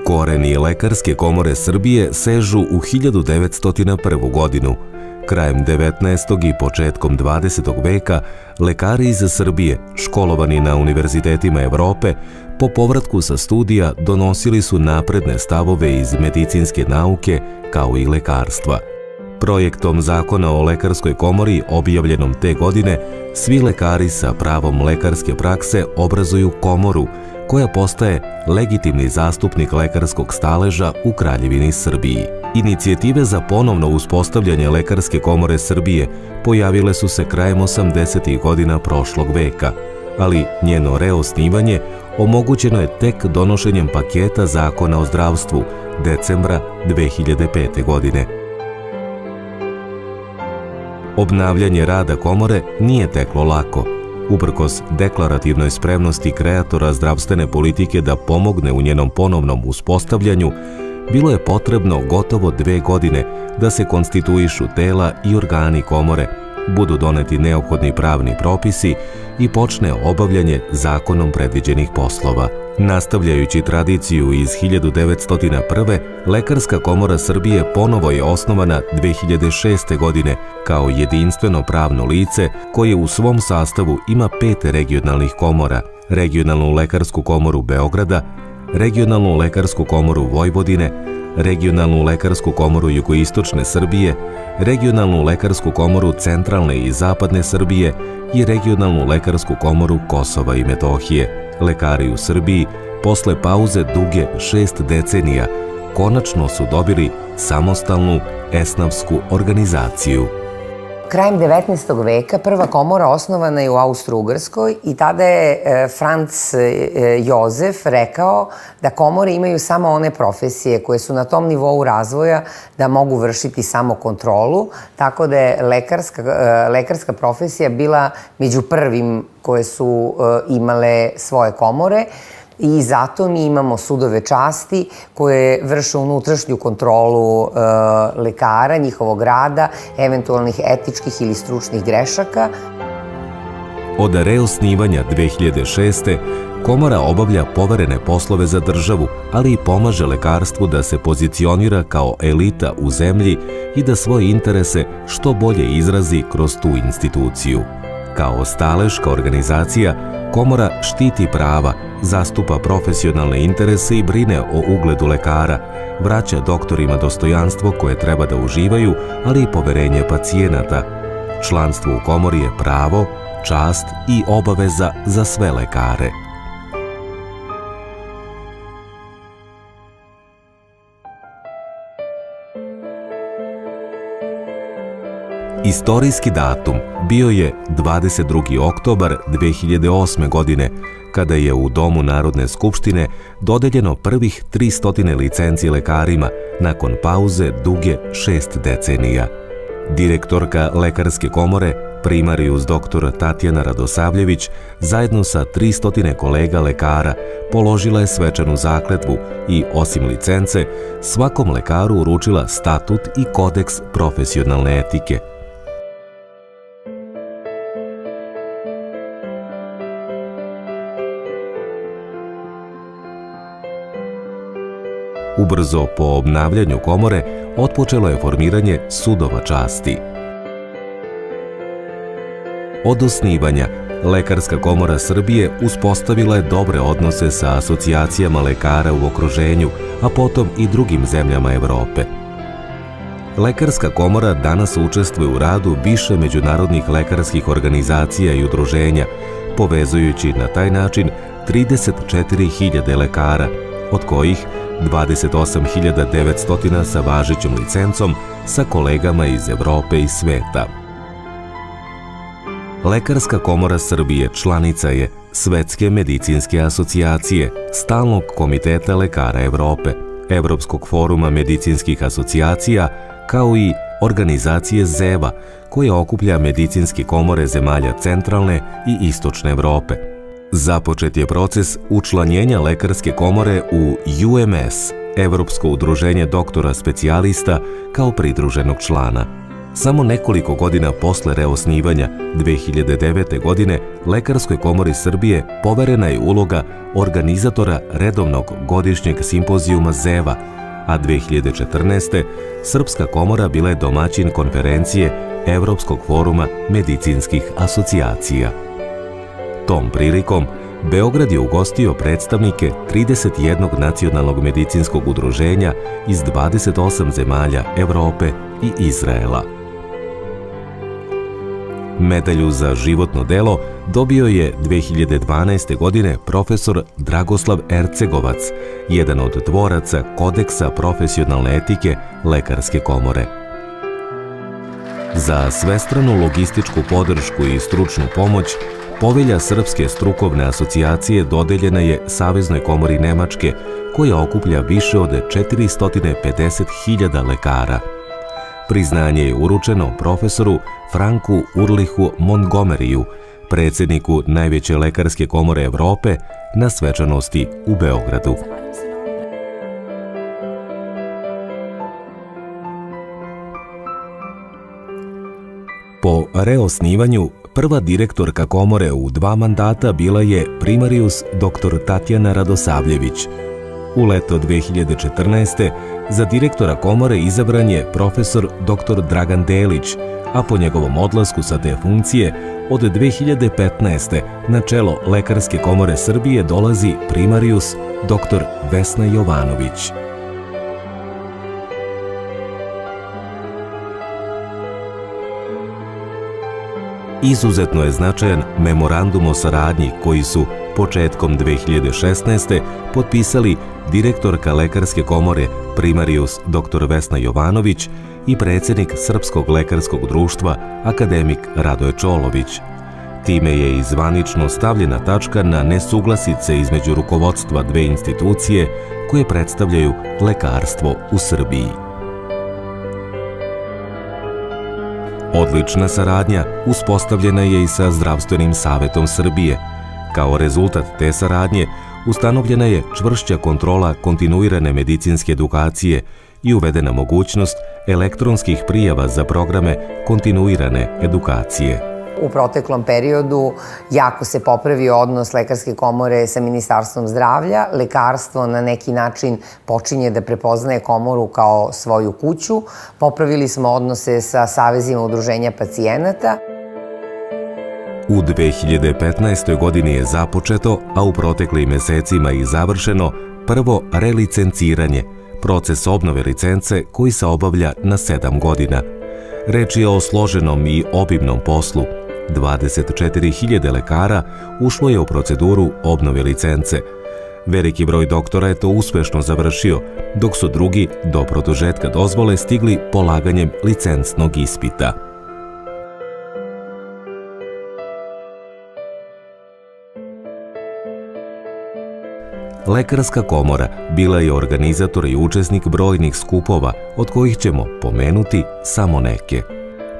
Koreni Lekarske komore Srbije sežu u 1901. godinu. Krajem 19. i početkom 20. veka lekari iz Srbije, školovani na univerzitetima Evrope, po povratku sa studija donosili su napredne stavove iz medicinske nauke kao i lekarstva. Projektom Zakona o lekarskoj komori, objavljenom te godine, svi lekari sa pravom lekarske prakse obrazuju komoru, koja postaje legitimni zastupnik lekarskog staleža u Kraljevini Srbiji. Inicijative za ponovno uspostavljanje Lekarske komore Srbije pojavile su se krajem 80. godina prošlog veka, ali njeno reosnivanje omogućeno je tek donošenjem paketa Zakona o zdravstvu decembra 2005. godine. Obnavljanje rada komore nije teklo lako. Uprkos deklarativnoj spremnosti kreatora zdravstvene politike da pomogne u njenom ponovnom uspostavljanju, bilo je potrebno gotovo 2 godine da se konstituišu tela i organi komore, budu doneti neophodni pravni propisi i počne obavljanje zakonom predviđenih poslova. Nastavljajući tradiciju iz 1901. Lekarska komora Srbije ponovo je osnovana 2006. godine kao jedinstveno pravno lice koje u svom sastavu ima 5 regionalnih komora: Regionalnu lekarsku komoru Beograda, Regionalnu lekarsku komoru Vojvodine, Regionalnu lekarsku komoru Jugoistočne Srbije, Regionalnu lekarsku komoru Centralne i Zapadne Srbije i Regionalnu lekarsku komoru Kosova i Metohije. Lekari u Srbiji, posle pauze duge 6 decenija, konačno su dobili samostalnu esnafsku organizaciju. Krajem 19. veka prva komora osnovana je u Austro-Ugrskoj i tada je Franc Jozef rekao da komore imaju samo one profesije koje su na tom nivou razvoja da mogu vršiti samo kontrolu, tako da je lekarska profesija bila među prvim koje su imale svoje komore. I zato mi imamo sudove časti koje vrše unutrašnju kontrolu lekara, njihovog rada, eventualnih etičkih ili stručnih grešaka. Od reosnivanja 2006. komora obavlja poverene poslove za državu, ali i pomaže lekarstvu da se pozicionira kao elita u zemlji i da svoje interese što bolje izrazi kroz tu instituciju. Kao staleška organizacija, komora štiti prava, zastupa profesionalne interese i brine o ugledu lekara, vraća doktorima dostojanstvo koje treba da uživaju, ali i poverenje pacijenata. Članstvo u komori je pravo, čast i obaveza za sve lekare. Istorijski datum bio je 22. oktobar 2008. godine, kada je u Domu Narodne skupštine dodeljeno prvih 300 licenci lekarima nakon pauze duge 6 decenija. Direktorka Lekarske komore, primarius dr. Tatjana Radosavljević, zajedno sa 300 kolega lekara, položila je svečanu zakletvu i, osim licence, svakom lekaru uručila statut i kodeks profesionalne etike. Ubrzo po obnavljanju komore otpočelo je formiranje sudova časti. Od osnivanja, Lekarska komora Srbije uspostavila je dobre odnose sa asocijacijama lekara u okruženju, a potom i drugim zemljama Evrope. Lekarska komora danas učestvuje u radu više međunarodnih lekarskih organizacija i udruženja, povezujući na taj način 34.000 lekara, od kojih 28.900 sa važećom licencom sa kolegama iz Evrope i sveta. Lekarska komora Srbije članica je Svetske medicinske asocijacije, Stalnog komiteta lekara Evrope, Evropskog foruma medicinskih asocijacija, kao i organizacije ZEVA, koja okuplja medicinske komore zemalja centralne i istočne Evrope. Započet je proces učlanjenja Lekarske komore u UMS, Evropsko udruženje doktora specijalista, kao pridruženog člana. Samo nekoliko godina posle reosnivanja, 2009. godine, Lekarskoj komori Srbije poverena je uloga organizatora redovnog godišnjeg simpozijuma ZEVA, a 2014. Srpska komora bila je domaćin konferencije Evropskog foruma medicinskih asocijacija. Tom prilikom, Beograd je ugostio predstavnike 31 nacionalnog medicinskog udruženja iz 28 zemalja Evrope i Izraela. Medalju za životno delo dobio je 2012. godine profesor Dragoslav Ercegovac, jedan od tvoraca Kodeksa profesionalne etike Lekarske komore. Za svestranu logističku podršku i stručnu pomoć Povelja Srpske strukovne asocijacije dodeljena je Saveznoj komori Nemačke, koja okuplja više od 450.000 lekara. Priznanje je uručeno profesoru Franku Urlihu Montgomeriju, predsjedniku najveće lekarske komore Evrope, na svečanosti u Beogradu. Po reosnivanju, prva direktorka komore u 2 mandata bila je primarijus dr. Tatjana Radosavljević. U leto 2014. za direktora komore izabran je profesor dr. Dragan Delić, a po njegovom odlasku sa te funkcije od 2015. na čelo Lekarske komore Srbije dolazi primarijus dr. Vesna Jovanović. Izuzetno je značajan memorandum o saradnji koji su početkom 2016. potpisali direktorka Lekarske komore primarijus dr. Vesna Jovanović i predsjednik Srpskog lekarskog društva akademik Radoje Čolović. Time je i zvanično stavljena tačka na nesuglasice između rukovodstva dve institucije koje predstavljaju lekarstvo u Srbiji. Odlična saradnja uspostavljena je i sa Zdravstvenim savetom Srbije. Kao rezultat te saradnje ustanovljena je čvršća kontrola kontinuirane medicinske edukacije i uvedena mogućnost elektronskih prijava za programe kontinuirane edukacije. U proteklom periodu jako se popravio odnos Lekarske komore sa Ministarstvom zdravlja. Lekarstvo na neki način počinje da prepoznaje komoru kao svoju kuću. Popravili smo odnose sa savezima udruženja pacijenata. U 2015. godini je započeto, a u proteklim mesecima i završeno, prvo relicenciranje, proces obnove licence koji se obavlja na 7 godina. Reč je o složenom i obimnom poslu. 24.000 lekara ušlo je u proceduru obnove licence. Veliki broj doktora je to uspešno završio, dok su drugi do produžetka dozvole stigli polaganjem licencnog ispita. Lekarska komora bila je organizator i učesnik brojnih skupova, od kojih ćemo pomenuti samo neke.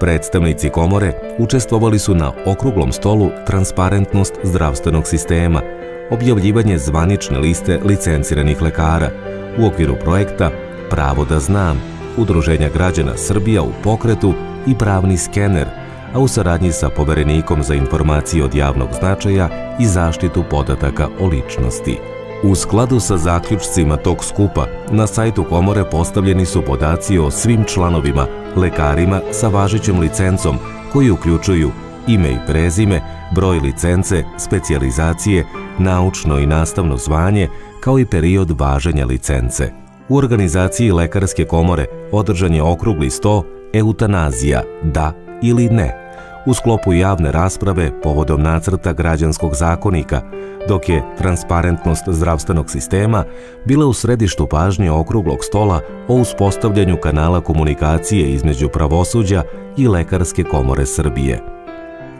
Predstavnici komore učestvovali su na okruglom stolu Transparentnost zdravstvenog sistema, objavljivanje zvanične liste licenciranih lekara, u okviru projekta Pravo da znam, Udruženja građana Srbija u pokretu i Pravni skener, a u saradnji sa Poverenikom za informacije od javnog značaja i zaštitu podataka o ličnosti. U skladu sa zaključcima tog skupa, na sajtu komore postavljeni su podaci o svim članovima, lekarima sa važećom licencom, koji uključuju ime i prezime, broj licence, specijalizacije, naučno i nastavno zvanje, kao i period važenja licence. U organizaciji Lekarske komore održan je okrugli sto Eutanazija, da ili ne, u sklopu javne rasprave povodom nacrta građanskog zakonika, dok je transparentnost zdravstvenog sistema bila u središtu pažnje okruglog stola o uspostavljanju kanala komunikacije između pravosuđa i Lekarske komore Srbije.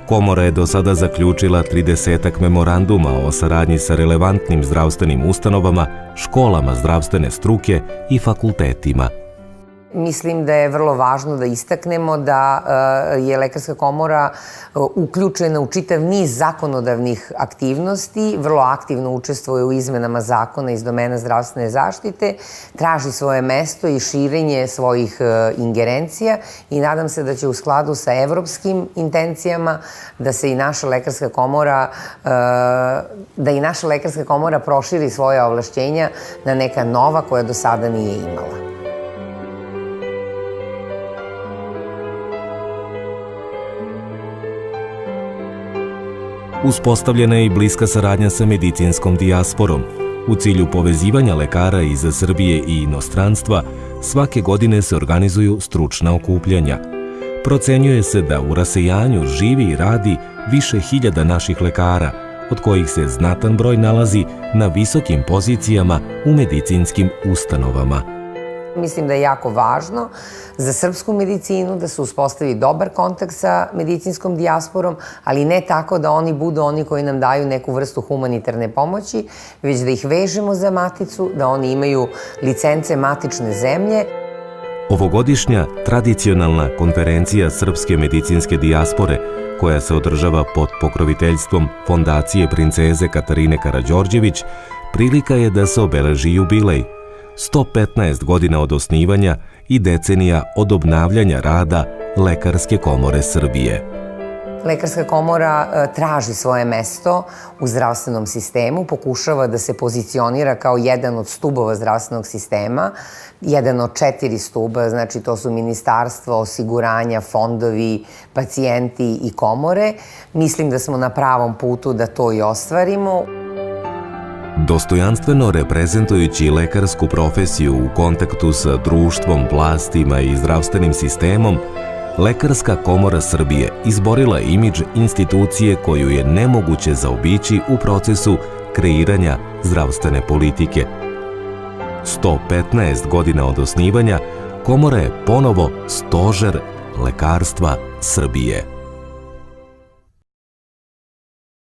Komora je do sada zaključila 30 memoranduma o saradnji sa relevantnim zdravstvenim ustanovama, školama zdravstvene struke i fakultetima. Mislim da je vrlo važno da istaknemo da je Lekarska komora uključena u čitav niz zakonodavnih aktivnosti, vrlo aktivno učestvuje u izmenama zakona iz domena zdravstvene zaštite, traži svoje mesto i širenje svojih ingerencija i nadam se da će u skladu sa evropskim intencijama da se i naša Lekarska komora proširi svoja ovlašćenja na neka nova koja do sada nije imala. Uspostavljena je i bliska saradnja sa medicinskom dijasporom. U cilju povezivanja lekara iz Srbije i inostranstva, svake godine se organizuju stručna okupljanja. Procenjuje se da u rasejanju živi i radi više hiljada naših lekara, od kojih se znatan broj nalazi na visokim pozicijama u medicinskim ustanovama. Mislim da je jako važno za srpsku medicinu da se uspostavi dobar kontakt sa medicinskom dijasporom, ali ne tako da oni budu oni koji nam daju neku vrstu humanitarne pomoći, već da ih vežemo za maticu, da oni imaju licence matične zemlje. Ovogodišnja tradicionalna konferencija srpske medicinske dijaspore, koja se održava pod pokroviteljstvom Fondacije princeze Katarine Karađorđević, prilika je da se obeleži jubilej. 115 godina od osnivanja i decenija od obnavljanja rada Lekarske komore Srbije. Lekarska komora traži svoje mesto u zdravstvenom sistemu, pokušava da se pozicionira kao jedan od stubova zdravstvenog sistema, jedan od 4 stuba, znači to su ministarstvo, osiguranja, fondovi, pacijenti i komore. Mislim da smo na pravom putu da to i ostvarimo. Dostojanstveno reprezentujući lekarsku profesiju u kontaktu sa društvom, vlastima i zdravstvenim sistemom, Lekarska komora Srbije izborila je imidž institucije koju je nemoguće zaobići u procesu kreiranja zdravstvene politike. 115 godina od osnivanja, komora je ponovo stožer lekarstva Srbije.